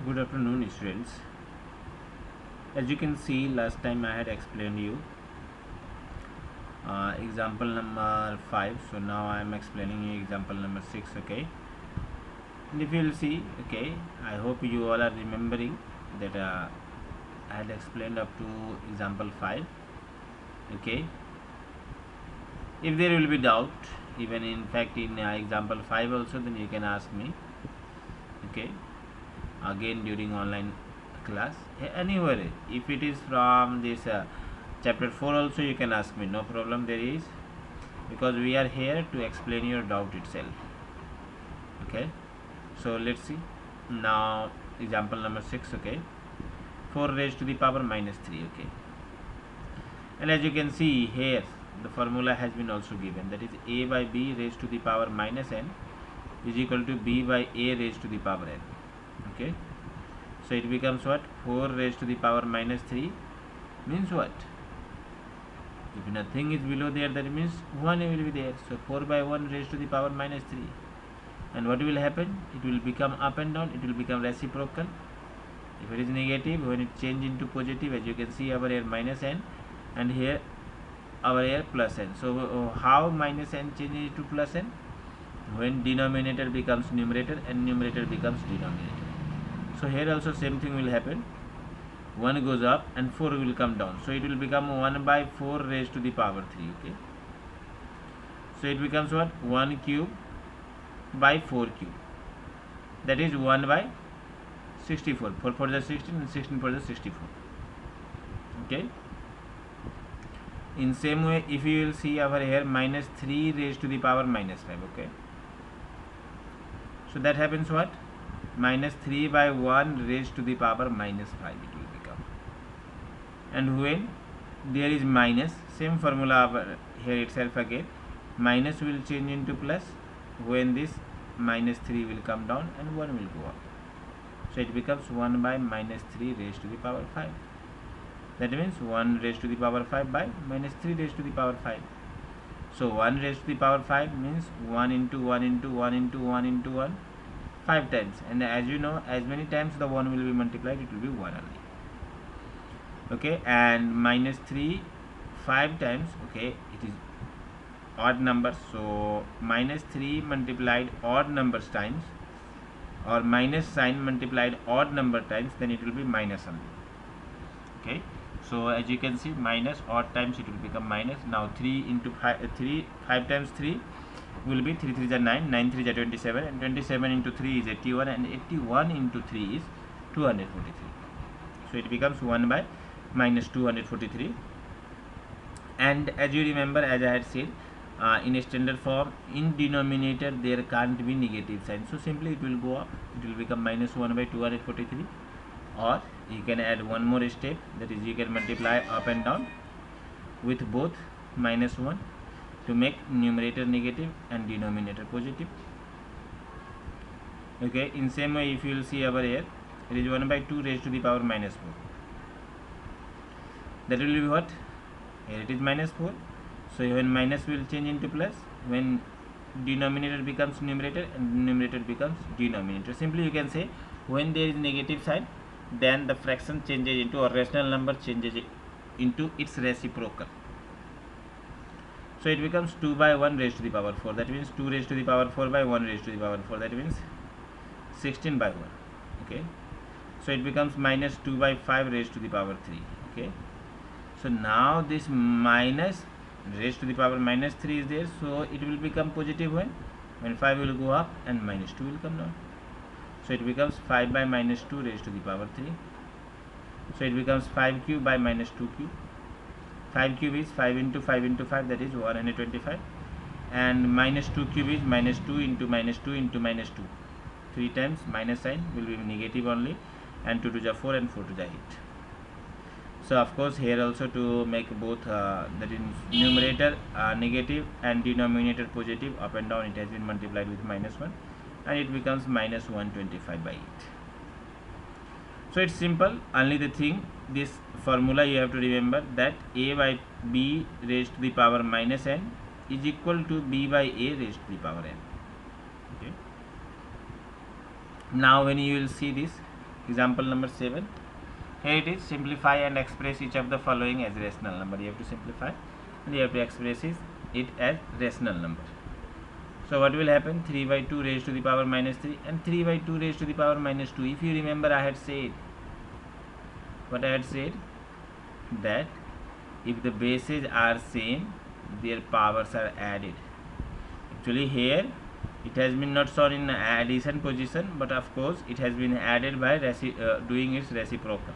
Good afternoon, students. As you can see, last time I had explained you example number 5. So now I am explaining you example number 6. Okay, and if you will see, okay, I hope you all are remembering that I had explained up to example 5. Okay, if there will be doubt, even in fact in example 5 also, then you can ask me. Okay, again during online class anywhere. If it is from this chapter 4 also, you can ask me, no problem there is, because we are here to explain your doubt itself. Okay, so let's see now example number 6. Okay, 4 raised to the power minus 3. Okay, and as you can see here, the formula has been also given, that is a by b raised to the power minus n is equal to b by a raised to the power n. Okay, so it becomes what? 4 raised to the power minus 3 means what? If nothing is below there, that means 1 will be there. So 4 by 1 raised to the power minus 3. And what will happen? It will become up and down. It will become reciprocal. If it is negative, when it change into positive, as you can see, our here minus n, and here our here plus n. So how minus n changes to plus n? When denominator becomes numerator and numerator becomes denominator. So here also same thing will happen. 1 goes up and 4 will come down. So it will become 1 by 4 raised to the power 3. Okay, so it becomes what? 1 cube by 4 cube, that is 1 by 64. 4 for the 16 and 16 for the 64. Okay, in same way, if you will see over here, minus 3 raised to the power minus 5. Okay, so that happens what? Minus 3 by 1 raised to the power minus 5 it will become. And when there is minus, same formula here itself again, minus will change into plus when this minus 3 will come down and 1 will go up. So it becomes 1 by minus 3 raised to the power 5. That means 1 raised to the power 5 by minus 3 raised to the power 5. So 1 raised to the power 5 means 1 into 1 into 1 into 1 into 1, 5 times. And as you know, as many times the 1 will be multiplied, it will be 1 only. Okay, and minus 3 5 times. Okay, it is odd number, so minus 3 multiplied odd numbers times, or minus sign multiplied odd number times, then it will be minus only. Okay, so as you can see, minus odd times it will become minus. Now 3 into 5 times 3 will be 3 3 is 9, 9 3 is 27, and 27 into 3 is 81, and 81 into 3 is 243. So it becomes 1 by minus 243. And as you remember, as I had said, in a standard form, in denominator there can't be negative sign, so simply it will go up. It will become minus 1 by 243. Or you can add one more step, that is you can multiply up and down with both minus 1 to make numerator negative and denominator positive. Okay, in same way, if you will see over here, it is 1 by 2 raised to the power minus 4. That will be what? Here it is minus 4. So when minus will change into plus when denominator becomes numerator and numerator becomes denominator. Simply you can say, when there is negative sign, then the fraction changes into, or rational number changes into its reciprocal. So it becomes 2 by 1 raised to the power 4. That means 2 raised to the power 4 by 1 raised to the power 4. That means 16 by 1. Okay, so it becomes minus 2 by 5 raised to the power 3. Okay, so now this minus raised to the power minus 3 is there, so it will become positive when 5 will go up and minus 2 will come down. So it becomes 5 by minus 2 raised to the power 3. So it becomes 5 cube by minus 2 cube. 5 cube is 5 into 5 into 5, that is 125. And minus 2 cube is minus 2 into minus 2 into minus 2. 3 times minus sign will be negative only, and 2 to the 4 and 4 to the 8. So of course here also, to make both that is numerator negative and denominator positive, up and down, it has been multiplied with minus 1, and it becomes minus 125 by 8. So it's simple. Only the thing, this formula you have to remember, that a by b raised to the power minus n is equal to b by a raised to the power n. Okay, now when you will see this, Example number 7. Here it is, simplify and express each of the following as rational number. You have to simplify and you have to express it as rational number. So what will happen? 3 by 2 raised to the power minus 3 and 3 by 2 raised to the power minus 2. If you remember, I had said, what I had said, that if the bases are same, their powers are added. Actually here it has been not shown in addition position, but of course it has been added by doing its reciprocal,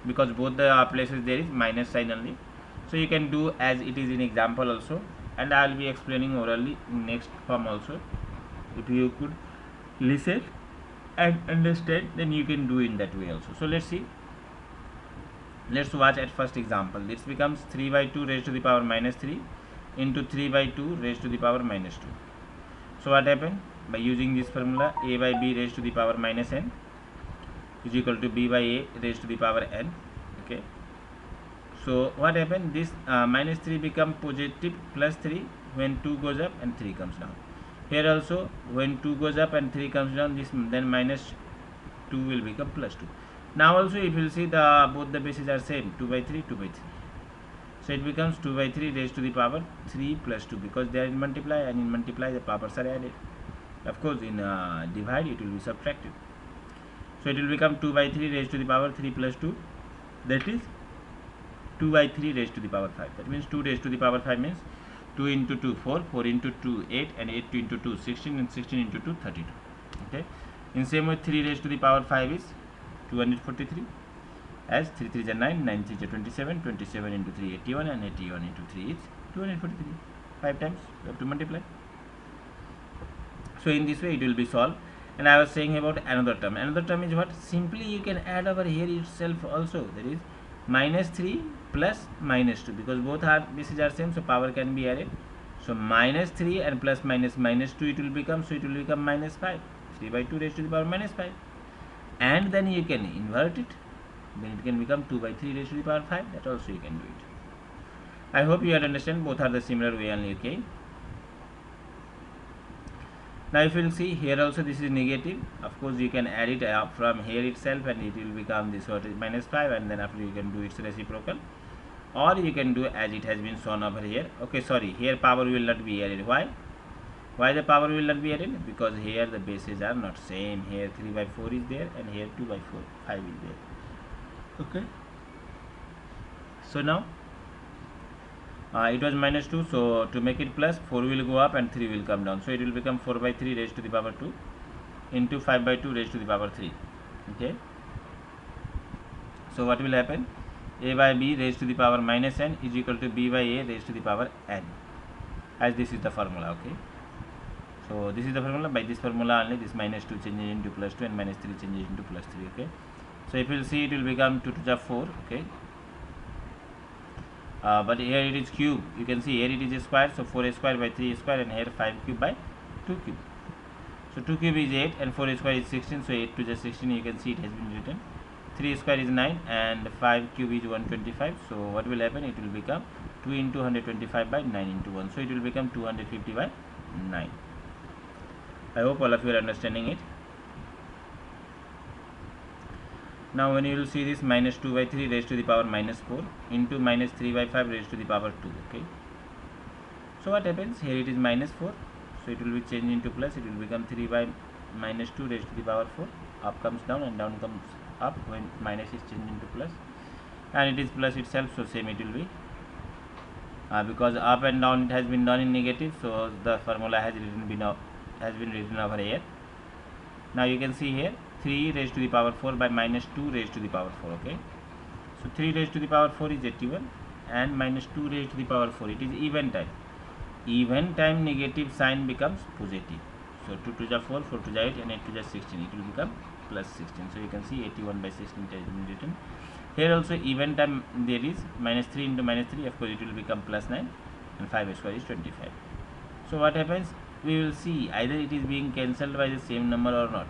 because both the places there is minus sign only. So you can do as it is in example also, and I will be explaining orally in next form also. If you could listen and understand, then you can do in that way also. So let's see. Let's watch at first example. This becomes 3 by 2 raised to the power minus 3 into 3 by 2 raised to the power minus 2. So what happened? By using this formula, a by b raised to the power minus n is equal to b by a raised to the power n. Okay. So what happened? This minus 3 become positive plus 3 when 2 goes up and 3 comes down. Here also, when 2 goes up and 3 comes down, this then minus 2 will become plus 2. Now also if you will see, both the bases are same, 2 by 3, 2 by 3. So it becomes 2 by 3 raised to the power 3 plus 2, because they are in multiply, and in multiply the powers are added. Of course in divide it will be subtracted. So it will become 2 by 3 raised to the power 3 plus 2, that is 2 by 3 raised to the power 5. That means 2 raised to the power 5 means 2 into 2 4, 4 into 2 8, and 8 into 2 16, and 16 into 2 32. Okay. In same way 3 raised to the power 5 is 243, as 3 3 is 9, 9 3 is 27, 27 into 3 81, and 81 into 3 is 243. 5 times you have to multiply. So in this way it will be solved. And I was saying about another term. Another term is what? Simply you can add over here itself also, that is minus 3 plus minus 2, because both are bases are same, so power can be added. So minus 3 and plus minus minus 2 it will become, so it will become minus 5. 3 by 2 raised to the power minus 5. And then you can invert it, then it can become 2 by 3 raised to the power 5. That also you can do it. I hope you understand, both are the similar way only. Okay. Now if you will see here also, this is negative. Of course you can add it from here itself, and it will become this what is minus 5, and then after you can do its reciprocal, or you can do as it has been shown over here. Okay, sorry, here power will not be added. Why the power will not be added? Because here the bases are not same. Here 3 by 4 is there, and here 2 by 4 5 is there. Okay. So now it was minus 2, so to make it plus, 4 will go up and 3 will come down. So it will become 4 by 3 raised to the power 2 into 5 by 2 raised to the power 3. Okay. So what will happen? A by b raised to the power minus n is equal to b by a raised to the power n, as this is the formula. Okay. So this is the formula. By this formula only, this minus 2 changes into plus 2 and minus 3 changes into plus 3. Okay. So if you will see, it will become 2 to the 4. Okay. But here it is cube. You can see here it is a square, so 4 square by 3 square, and here 5 cube by 2 cube. So 2 cube is 8 and 4 square is 16, so 8 to the 16, you can see it has been written. 3 square is 9 and 5 cube is 125. So what will happen? It will become 2 into 125 by 9 into 1. So it will become 250 by 9. I hope all of you are understanding it. Now when you will see this, minus 2 by 3 raised to the power minus 4 into minus 3 by 5 raised to the power 2. Okay. So what happens? Here it is minus 4. So it will be changed into plus. It will become 3 by minus 2 raised to the power 4. Up comes down and down comes up when minus is changed into plus. And it is plus itself, so same it will be. Because up and down it has been done in negative, so the formula has been written over here. Now you can see here 3 raised to the power 4 by minus 2 raised to the power 4. Okay. So 3 raised to the power 4 is 81, and minus 2 raised to the power 4, it is even time. Even time negative sign becomes positive. So 2 to the 4, 4 to the 8, and 8 to the 16, it will become plus 16. So you can see 81 by 16 has been written. Here also even time there is minus 3 into minus 3, of course it will become plus 9, and 5 square is 25. So what happens? We will see either it is being cancelled by the same number or not.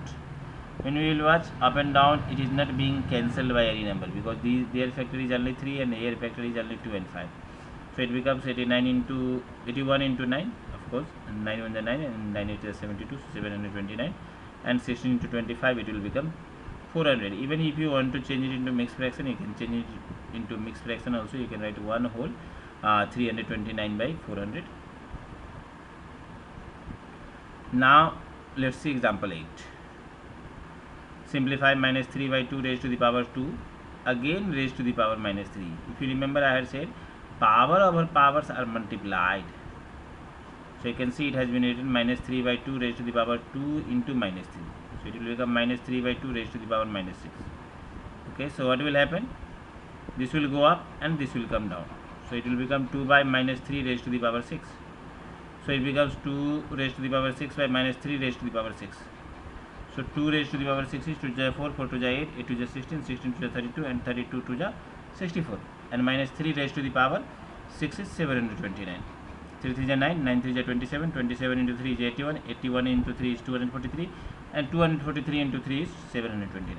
When we will watch up and down, it is not being cancelled by any number, because their factor is only 3 and here factor is only 2 and 5. So it becomes 81 into 9, of course, and 9 1 is 9, and 9 8 is 72, so 729, and 16 into 25, it will become 400. Even if you want to change it into mixed fraction, you can change it into mixed fraction also. You can write 1 whole 329 by 400. Now let's see example 8. Simplify minus 3 by 2 raised to the power 2, again raised to the power minus 3. If you remember, I had said power over powers are multiplied. So you can see it has been written minus 3 by 2 raised to the power 2 into minus 3. So it will become minus 3 by 2 raised to the power minus 6. Okay, so what will happen? This will go up and this will come down. So it will become 2 by minus 3 raised to the power 6. So it becomes 2 raised to the power 6 by minus 3 raised to the power 6. So 2 raised to the power 6 is 2 to the 4, 4 to the 8, 8 to the 16, 16 to the 32, and 32 to the 64. And minus 3 raised to the power 6 is 729. 3 3 is 9, 9 3 is 27, 27 into 3 is 81, 81 into 3 is 243, and 243 into 3 is 729.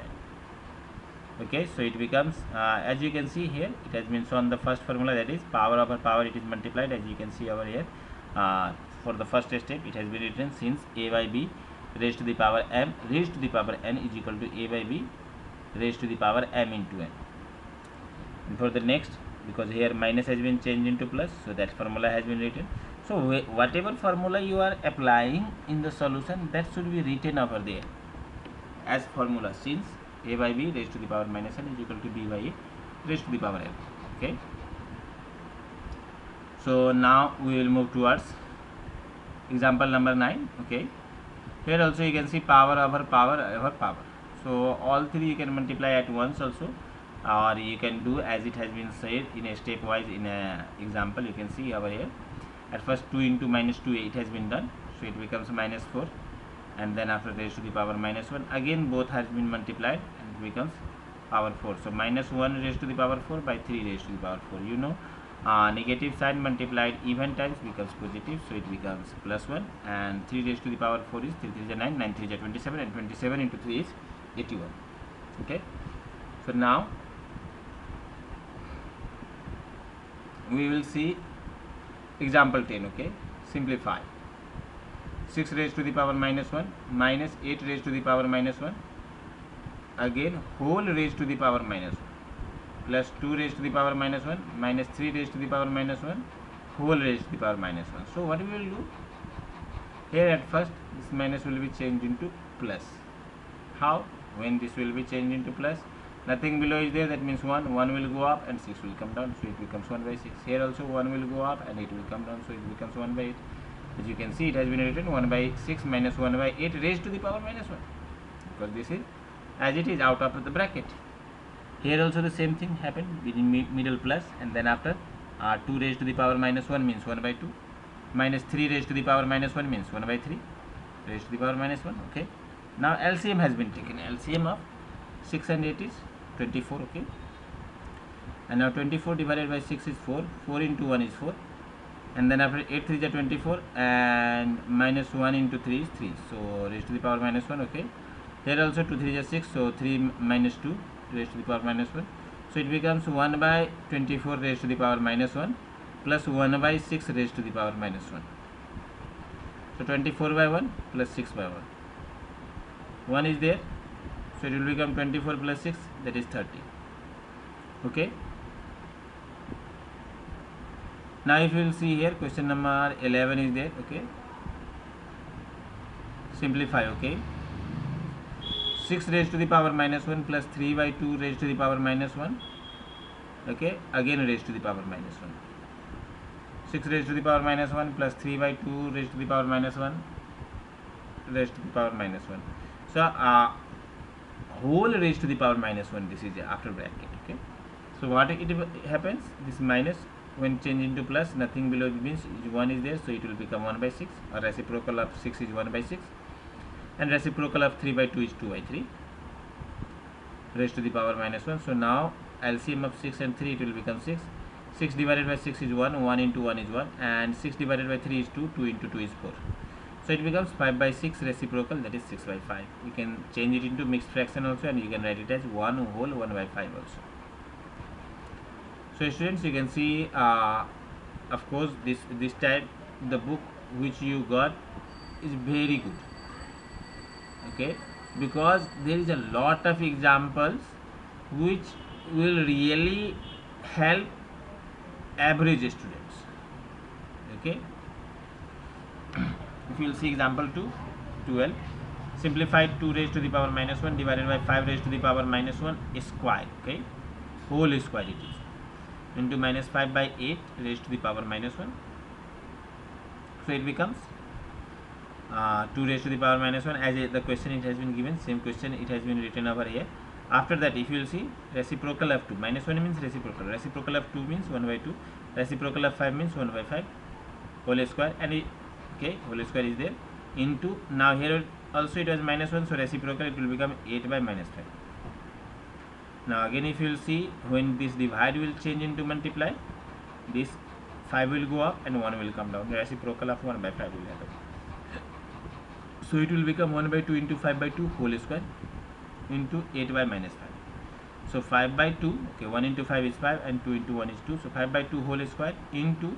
Okay, so it becomes, as you can see here, it has been shown the first formula, that is power over power, it is multiplied, as you can see over here. For the first step, it has been written since a by b raised to the power m raised to the power n is equal to a by b raised to the power m into n. And for the next, because here minus has been changed into plus, so that formula has been written. So whatever formula you are applying in the solution, that should be written over there as formula, since a by b raised to the power minus n is equal to b by a raised to the power n. Okay, so now we will move towards example number 9. Okay, here also you can see power over power over power. So all three you can multiply at once also, or you can do as it has been said in a stepwise in a example. You can see over here, at first 2 into minus 2 it has been done, so it becomes minus 4, and then after raised to the power minus 1, again both has been multiplied and it becomes power 4. So minus 1 raised to the power 4 by 3 raised to the power 4. You know, negative sign multiplied even times becomes positive, so it becomes plus 1, and 3 raised to the power 4 is 3 3 is 9, 9 3 is 27, and 27 into 3 is 81. Okay, so now we will see example 10. Okay, simplify 6 raised to the power minus 1 minus 8 raised to the power minus 1, again whole raised to the power minus 1, plus 2 raised to the power minus 1 minus 3 raised to the power minus 1 whole raised to the power minus 1. So what we will do here, at first this minus will be changed into plus. How? When this will be changed into plus, nothing below is there, that means 1 will go up and 6 will come down, so it becomes 1 by 6. Here also 1 will go up and it will come down, so it becomes 1 by 8. As you can see, it has been written 1 by 6 minus 1 by 8 raised to the power minus 1, because this is as it is out of the bracket. Here also the same thing happened, within middle plus, and then after 2 raised to the power minus 1 means 1 by 2, minus 3 raised to the power minus 1 means 1 by 3 raised to the power minus 1. Okay, now LCM has been taken. LCM of 6 and 8 is 24. Okay, and now 24 divided by 6 is 4, 4 into 1 is 4, and then after 8 3 is 24, and minus 1 into 3 is 3, so raised to the power minus 1. Okay, here also 2 3 is 6, so 3 minus 2 raised to the power minus 1, so it becomes 1 by 24 raised to the power minus 1 plus 1 by 6 raised to the power minus 1. So 24 by 1 plus 6 by 1, 1 is there, so it will become 24 plus 6, that is 30. Okay, now if you will see here, question number 11 is there. Okay, simplify. Okay, 6 raised to the power minus 1 plus 3 by 2 raised to the power minus 1. Okay, again raised to the power minus 1. 6 raised to the power minus 1 plus 3 by 2 raised to the power minus 1 raised to the power minus 1. So whole raised to the power minus 1, this is after bracket. Okay, so what it happens, this minus when changed into plus, nothing below it means 1 is there, so it will become 1 by 6, or reciprocal of 6 is 1 by 6, and reciprocal of 3 by 2 is 2 by 3 raised to the power minus 1. So now LCM of 6 and 3, it will become 6. 6 divided by 6 is 1, 1 into 1 is 1, and 6 divided by 3 is 2, 2 into 2 is 4. So it becomes 5 by 6 reciprocal, that is 6 by 5. You can change it into mixed fraction also, and you can write it as 1 whole 1 by 5 also. So students, you can see of course this type, the book which you got is very good, okay, because there is a lot of examples which will really help average students. Okay, if you will see example 2, 12, simplified 2 raised to the power minus 1 divided by 5 raised to the power minus 1 square, okay, whole square it is, into minus 5 by 8 raised to the power minus 1. So it becomes 2 raised to the power minus 1, as the question it has been given, same question it has been written over here. After that, if you will see, reciprocal of 2, minus 1 means reciprocal of 2 means 1 by 2, reciprocal of 5 means 1 by 5 whole square, and okay, whole square is there, into, now here also it was minus 1, so reciprocal it will become 8 by minus 5. Now again if you will see, when this divide will change into multiply, this 5 will go up and 1 will come down, the reciprocal of 1 by 5 will happen. So it will become 1 by 2 into 5 by 2 whole square into 8 by minus 5. So 5 by 2, okay, 1 into 5 is 5 and 2 into 1 is 2. So 5 by 2 whole square into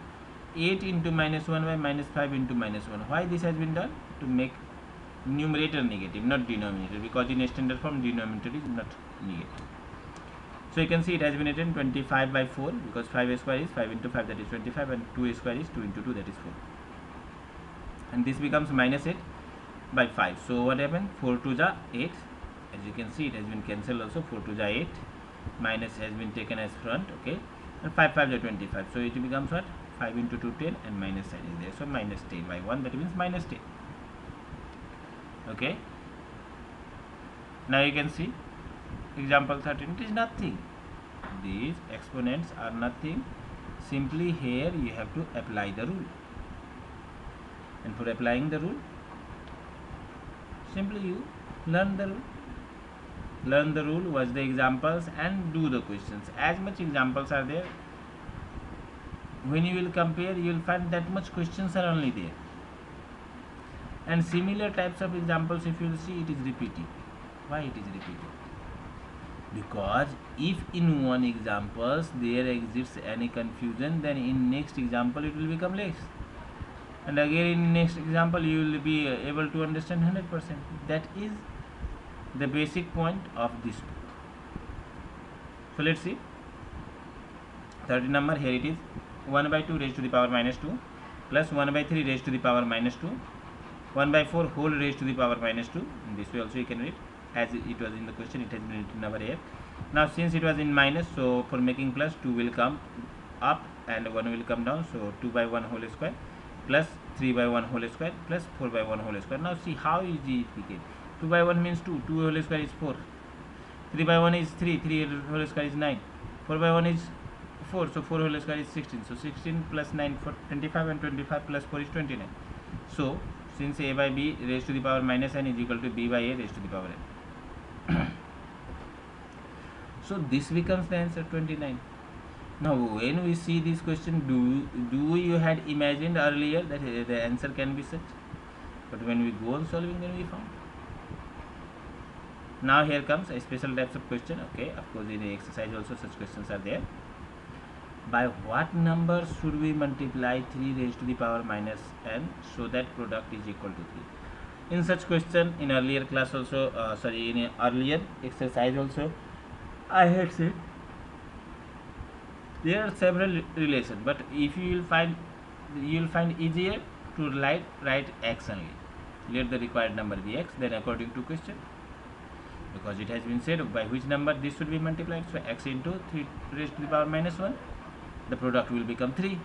8 into minus 1 by minus 5 into minus 1. Why this has been done? To make numerator negative, not denominator, because in standard form denominator is not negative. So you can see it has been written 25 by 4, because 5 square is 5 into 5, that is 25, and 2 square is 2 into 2, that is 4. And this becomes minus 8 by 5. So what happened? 4 to the 8. As you can see, it has been cancelled also. 4 to the 8. Minus has been taken as front. Okay. And 5 5 is 25. So it becomes what? 5 into 2 10, and minus sign is there. So minus 10 by 1. That means minus 10. Okay. Now you can see example 13. It is nothing. These exponents are nothing. Simply here you have to apply the rule. And for applying the rule, simply you learn the rule. Learn the rule, watch the examples and do the questions. As much examples are there, when you will compare, you will find that much questions are only there. And similar types of examples, if you will see, it is repeating. Why it is repeating? Because if in one examples there exists any confusion, then in next example it will become less. And again in next example you will be able to understand 100%. That is the basic point of this book. So let's see 30 number. Here it is 1 by 2 raised to the power minus 2 plus 1 by 3 raised to the power minus 2, 1 by 4 whole raised to the power minus 2. In this way also you can read, as it was in the question, it has been written over here. Now since it was in minus, so for making plus, 2 will come up and 1 will come down. So 2 by 1 whole square plus 3 by 1 whole square plus 4 by 1 whole square. Now see how easy it became. 2 by 1 means 2, 2 whole square is 4, 3 by 1 is 3, 3 whole square is 9, 4 by 1 is 4, so 4 whole square is 16. So 16 plus 9 for 25, and 25 plus 4 is 29. So since a by b raised to the power minus n is equal to b by a raised to the power n. So this becomes the answer, 29. Now when we see this question, do you had imagined earlier that the answer can be such? But when we go on solving, then we found. Now here comes a special types of question. Okay, of course in the exercise also such questions are there. By what number should we multiply 3 raised to the power minus n so that product is equal to 3? In such question, in earlier class also, in earlier exercise also, I had said there are several relations, but if you will find easier to write x only. Let the required number be x, then according to question, because it has been said by which number this should be multiplied. So x into 3 raised to the power minus 1, the product will become 3.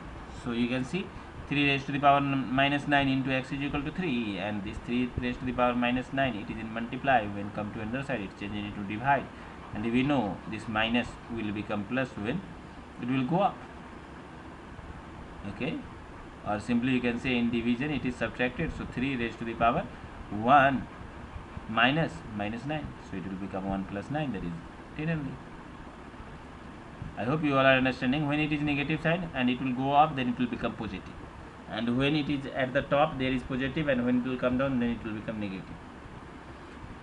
So you can see 3 raised to the power minus 9 into x is equal to 3, and this 3 raised to the power minus 9, it is in multiply. When come to another side, it changes into divide, and we know this minus will become plus when it will go up. Okay, or simply you can say in division it is subtracted. So 3 raised to the power 1 minus 9, so it will become 1 plus 9, that is 10 only. I hope you all are understanding. When it is negative sign and it will go up, then it will become positive, and when it is at the top there is positive, and when it will come down, then it will become negative.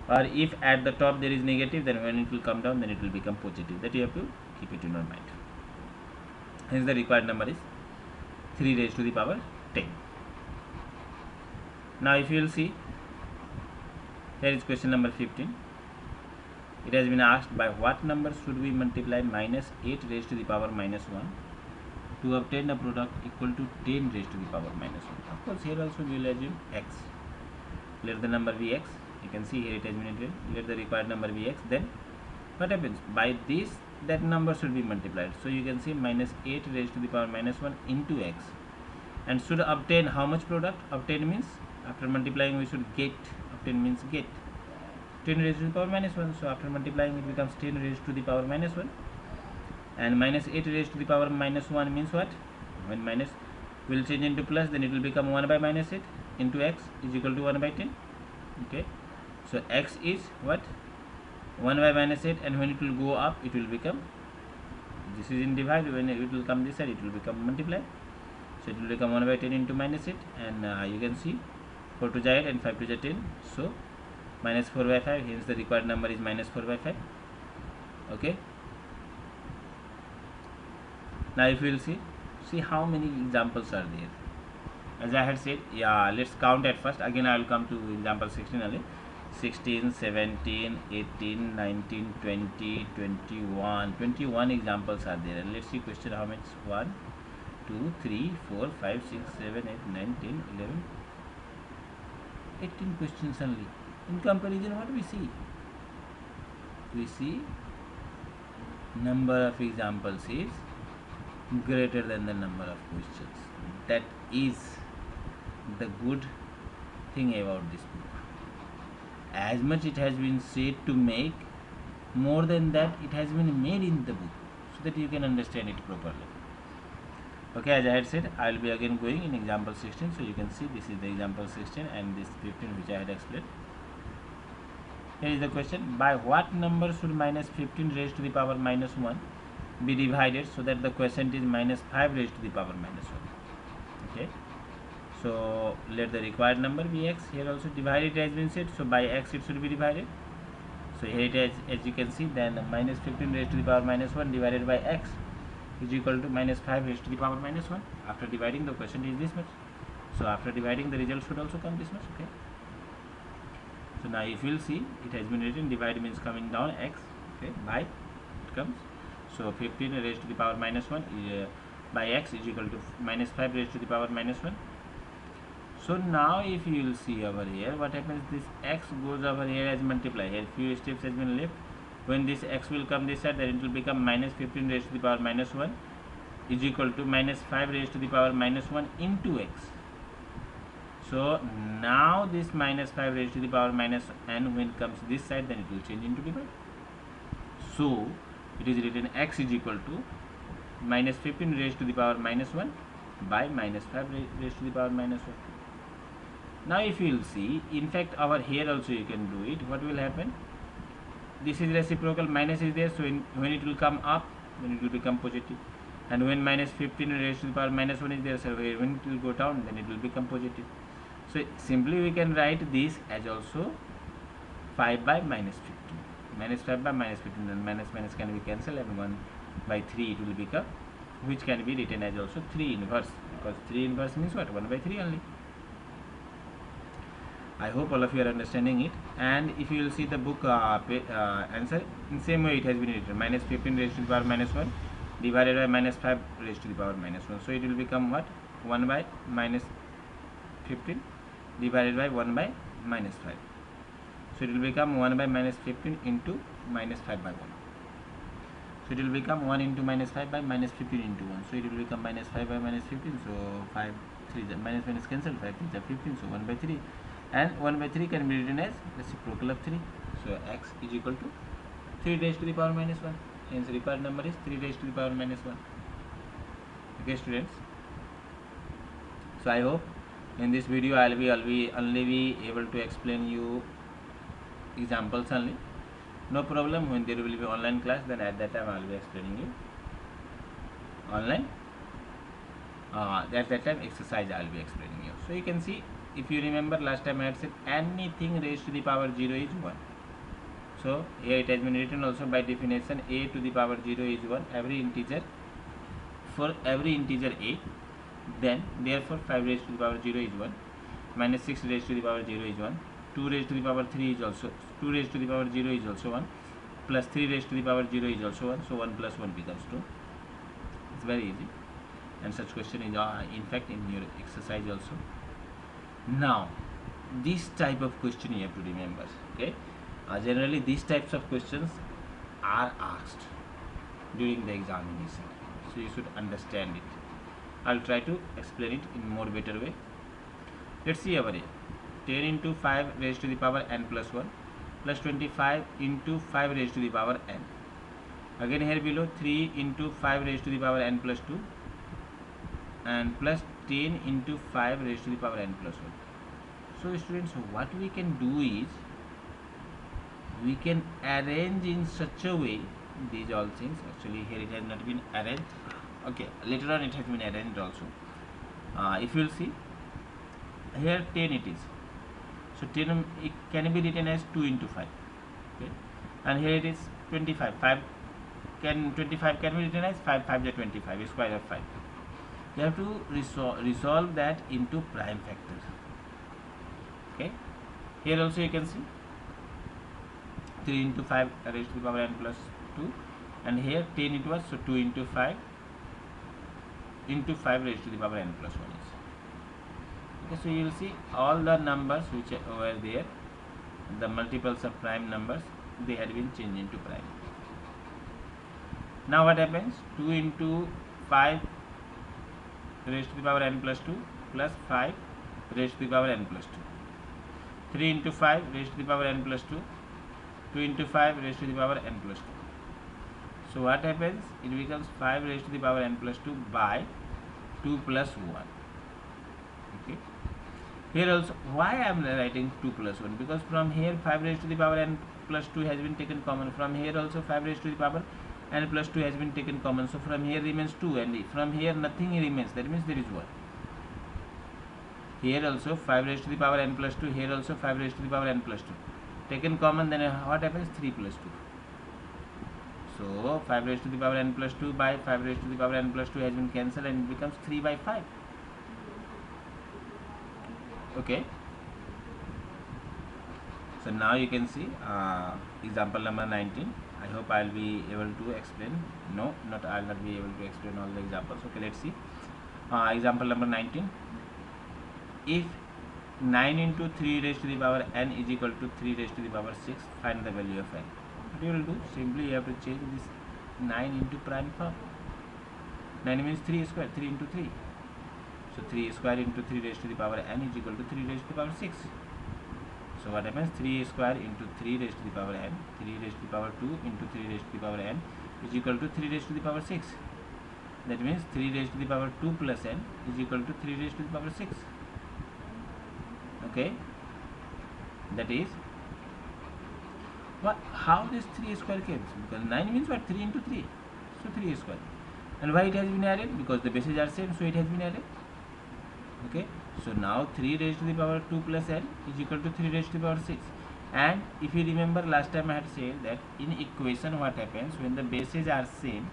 Or if at the top there is negative, then when it will come down, then it will become positive. That you have to keep it in your mind. Hence the required number is 3 raised to the power 10. Now if you will see Here is question number 15. It has been asked, by what number should we multiply minus 8 raised to the power minus 1 to obtain a product equal to 10 raised to the power minus 1. Of course, here also we will assume x. Let the number be x. You can see here it has been written. Let the required number be x. Then what happens? By this, that number should be multiplied. So you can see minus 8 raised to the power minus 1 into x. And should obtain how much product? Obtain means after multiplying we should get. Obtain means get. 10 raised to the power minus 1. So after multiplying it becomes 10 raised to the power minus 1. And minus 8 raised to the power minus 1 means what? When minus will change into plus, then it will become 1 by minus 8 into x is equal to 1 by 10. Okay. So x is what? 1 by minus 8, and when it will go up, it will become, this is in divide, when it will come this side, it will become multiply. So it will become 1 by 10 into minus 8, and you can see 4 to the 8 and 5 to the 10. So minus 4 by 5, hence the required number is minus 4 by 5. Okay. Now if you will see how many examples are there. As I had said, yeah, let's count at first. Again I will come to example 16 only. 16, 17, 18, 19, 20, 21 examples are there. And let's see question how much. 1, 2, 3, 4, 5, 6, 7, 8, 9, 10, 11, 18 questions only. In comparison, what we see? We see number of examples is greater than the number of questions. That is the good thing about this book. As much it has been said to make, more than that it has been made in the book, so that you can understand it properly. Okay, as I had said, I will be again going in example 16. So you can see this is the example 16 and this 15 which I had explained. Here is the question, by what number should minus 15 raised to the power minus 1 be divided so that the quotient is minus 5 raised to the power minus 1. Okay. So let the required number be x. Here also divided has been said, so by x it should be divided. So here it is, as you can see, then minus 15 raised to the power minus 1 divided by x is equal to minus 5 raised to the power minus 1. After dividing, the quotient is this much. So after dividing, the result should also come this much. Okay. So now if you will see, it has been written, divide means coming down x, okay, by it comes. So 15 raised to the power minus 1 is, by x is equal to minus 5 raised to the power minus 1. So now if you will see over here, what happens, this x goes over here as multiply. Here few steps has been left. When this x will come this side, then it will become minus 15 raised to the power minus 1 is equal to minus 5 raised to the power minus 1 into x. So now this minus 5 raised to the power minus, and when it comes this side, then it will change into divide. So it is written x is equal to minus 15 raised to the power minus 1 by minus 5 raised to the power minus 1. Now if you will see, in fact over here also you can do it. What will happen? This is reciprocal, minus is there, so when it will come up, then it will become positive. And when minus 15 raised to the power minus 1 is there, so when it will go down, then it will become positive. So simply we can write this as also 5 by minus 15. Minus 5 by minus 15, then minus minus can be cancelled, and 1 by 3 it will become, which can be written as also 3 inverse, because 3 inverse means what? 1 by 3 only. I hope all of you are understanding it. And if you will see the book answer, in same way it has been written, minus 15 raised to the power minus 1 divided by minus 5 raised to the power minus 1. So it will become what? 1 by minus 15 divided by 1 by minus 5. So it will become 1 by minus 15 into minus 5 by 1. So it will become 1 into minus 5 by minus 15 into 1. So it will become minus 5 by minus 15. So 5, 3, minus minus cancel, 5 3 is 15. So 1 by 3. And 1 by 3 can be written as reciprocal of 3. So x is equal to 3 raised to the power minus 1. Hence required number is 3 raised to the power minus 1. Okay students. So I hope in this video I will only be able to explain you examples only. No problem, when there will be online class, then at that time I will be explaining you online. At that time exercise I will be explaining you. So you can see, if you remember last time I had said anything raised to the power 0 is 1. So here it has been written also by definition, a to the power 0 is 1. Every integer, for every integer a, then therefore 5 raised to the power 0 is 1, minus 6 raised to the power 0 is 1, 2 raised to the power 3 is also 2 raised to the power 0 is also 1, plus 3 raised to the power 0 is also 1, so 1 plus 1 becomes 2. It's very easy, and such question is in fact in your exercise also. Now this type of question you have to remember, okay? Generally these types of questions are asked during the examination, so you should understand it. I'll try to explain it in more better way. Let's see over here. 10 into 5 raised to the power n plus 1 plus 25 into 5 raised to the power n. Again here below 3 into 5 raised to the power n plus 2 and plus 10 into 5 raised to the power n plus 1. So students, what we can do is we can arrange in such a way these all things. Actually here it has not been arranged, okay, later on it has been arranged also. If you will see here 10 it is, so 10 it can be written as 2 into 5, okay, and here it is 25, 25 can be written as 5 5 is 25, square of 5. You have to resolve that into prime factors, okay. Here also you can see 3 into 5 raised to the power n plus 2, and here 10 it was, so 2 into 5 into 5 raised to the power n plus 1 is, okay. So you will see all the numbers which were there, the multiples of prime numbers, they had been changed into prime. Now what happens? 2 into 5 raised to the power n plus 2 plus 5 raised to the power n plus 2, 3 into 5 raised to the power n plus 2, 2 into 5 raised to the power n plus 2. So what happens? It becomes 5 raised to the power n plus 2 by 2 plus 1. Okay. Here also, why I am writing 2 plus 1? Because from here 5 raised to the power n plus 2 has been taken common. From here also 5 raised to the power n plus 2 has been taken common. So from here remains 2, and from here nothing remains. That means there is 1. Here also 5 raised to the power n plus 2. Here also 5 raised to the power n plus 2. Taken common, then what happens? 3 plus 2. So 5 raised to the power n plus 2 by 5 raised to the power n plus 2 has been cancelled, and it becomes 3 by 5. Okay. So now you can see example number 19. I hope I will be able to explain. No, not I will not be able to explain all the examples. Okay, let's see. Example number 19. If 9 into 3 raised to the power n is equal to 3 raised to the power 6, find the value of n. What you will do? Simply you have to change this 9 into prime form. 9 means 3 square, 3 into 3. So 3 square into 3 raised to the power n is equal to 3 raised to the power 6. So what happens? 3 square into 3 raised to the power n, 3 raised to the power 2 into 3 raised to the power n is equal to 3 raised to the power 6. That means 3 raised to the power 2 plus n is equal to 3 raised to the power 6. Okay, that is what, how this 3 square came, because 9 means what, 3 into 3, so 3 square. And why it has been added? Because the bases are same, so it has been added. Okay, so now 3 raised to the power 2 plus n is equal to 3 raised to the power 6. And if you remember, last time I had said that in equation what happens when the bases are same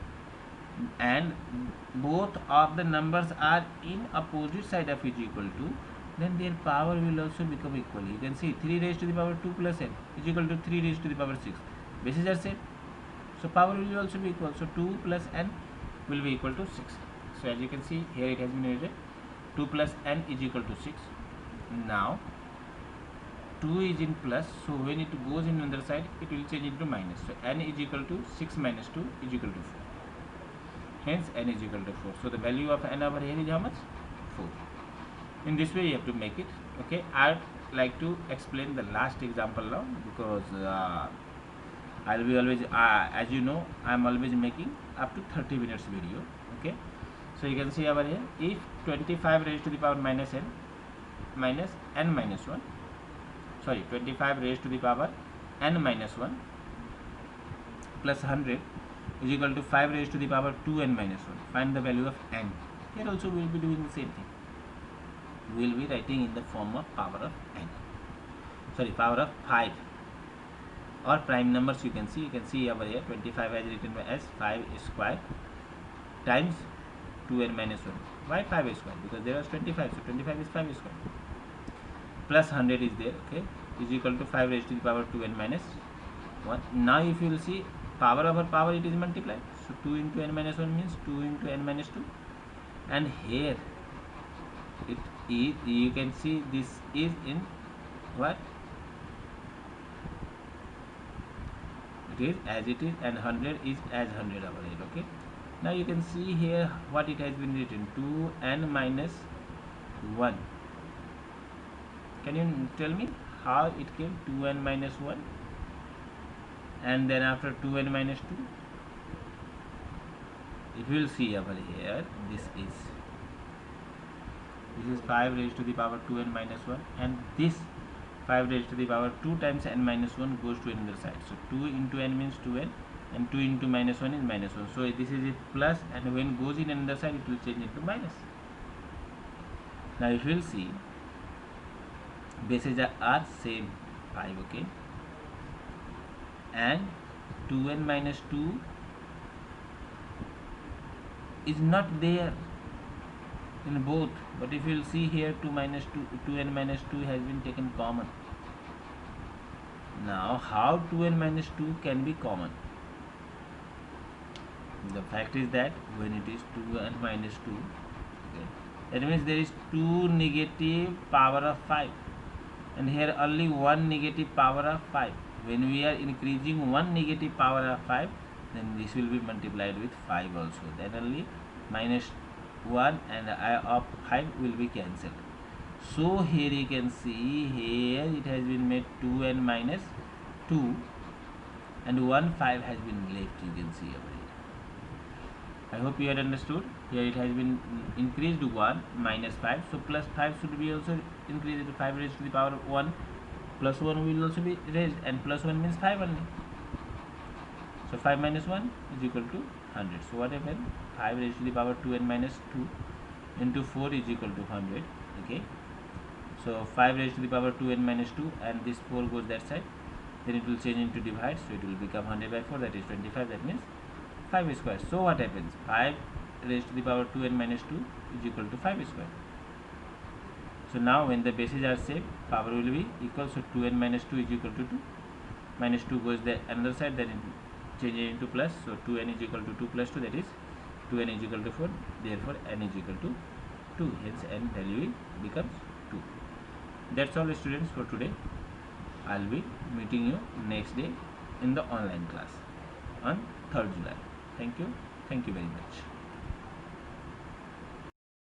and both of the numbers are in opposite side of each equal to, then their power will also become equal. You can see 3 raised to the power 2 plus n is equal to 3 raised to the power 6. Bases are same, so power will also be equal. So 2 plus n will be equal to 6. So as you can see here it has been written 2 plus n is equal to 6. Now 2 is in plus, so when it goes in another side it will change into minus. So n is equal to 6 minus 2 is equal to 4. Hence n is equal to 4. So the value of n over here is how much? 4. In this way you have to make it. Okay, I would like to explain the last example now, because I will be always as you know I am always making up to 30 minutes video. Okay, so you can see over here, if 25 raised to the power minus n minus n minus 1, sorry 25 raised to the power n minus 1 plus 100 is equal to 5 raised to the power 2n minus 1, find the value of n. Here also we will be doing the same thing. We will be writing in the form of power of n, sorry power of 5 or prime numbers. You can see over here 25 as written as 5 square times 2n minus 1. Why 5 square? Because there was 25, so 25 is 5 square plus 100 is there. Okay, is equal to 5 raised to the power 2n minus 1. Now if you will see power over power, it is multiplied. So 2 into n minus 1 means 2 into n minus 2. And here it is, you can see this is in what? It is as it is, and 100 is as 100 over here. Okay. Now you can see here what it has been written, 2n minus 1. Can you tell me how it came 2n minus 1? And then after 2n minus 2, if you will see over here, this is 5 raised to the power 2n minus 1, and this 5 raised to the power 2 times n minus 1 goes to another side. So 2 into n means 2n, and 2 into minus 1 is minus 1. So this is it plus, and when goes in another side, it will change into minus. Now if you will see, bases are same 5, okay, and 2n minus 2 is not there in both, but if you will see here 2n minus 2 has been taken common. Now how 2n minus 2 can be common? The fact is that when it is 2n minus 2, okay, that means there is 2 negative power of 5, and here only 1 negative power of 5. When we are increasing 1 negative power of 5, then this will be multiplied with 5 also. Then only minus 1 and of 5 will be cancelled. So here you can see, here it has been made 2n minus 2, and 1 5 has been left, you can see over here. I hope you had understood. Here it has been increased 1 minus 5, so plus 5 should be also increased to 5 raised to the power 1, plus 1 will also be raised, and plus 1 means 5 only. So 5 minus 1 is equal to 100. So what happened? 5 raised to the power 2n minus 2 into 4 is equal to 100. Okay. So 5 raised to the power 2n minus 2, and this 4 goes that side. Then it will change into divide. So it will become 100 by 4, that is 25. That means 5 square. So what happens? 5 raised to the power 2n minus 2 is equal to 5 square. So now when the bases are same, power will be equal. So 2n minus 2 is equal to 2. Minus 2 goes the another side, then it changes into plus. So 2n is equal to 2 plus 2, that is 2n is equal to 4. Therefore n is equal to 2. Hence n value becomes 2. That's all students for today. I'll be meeting you next day in the online class on 3rd July. Thank you very much.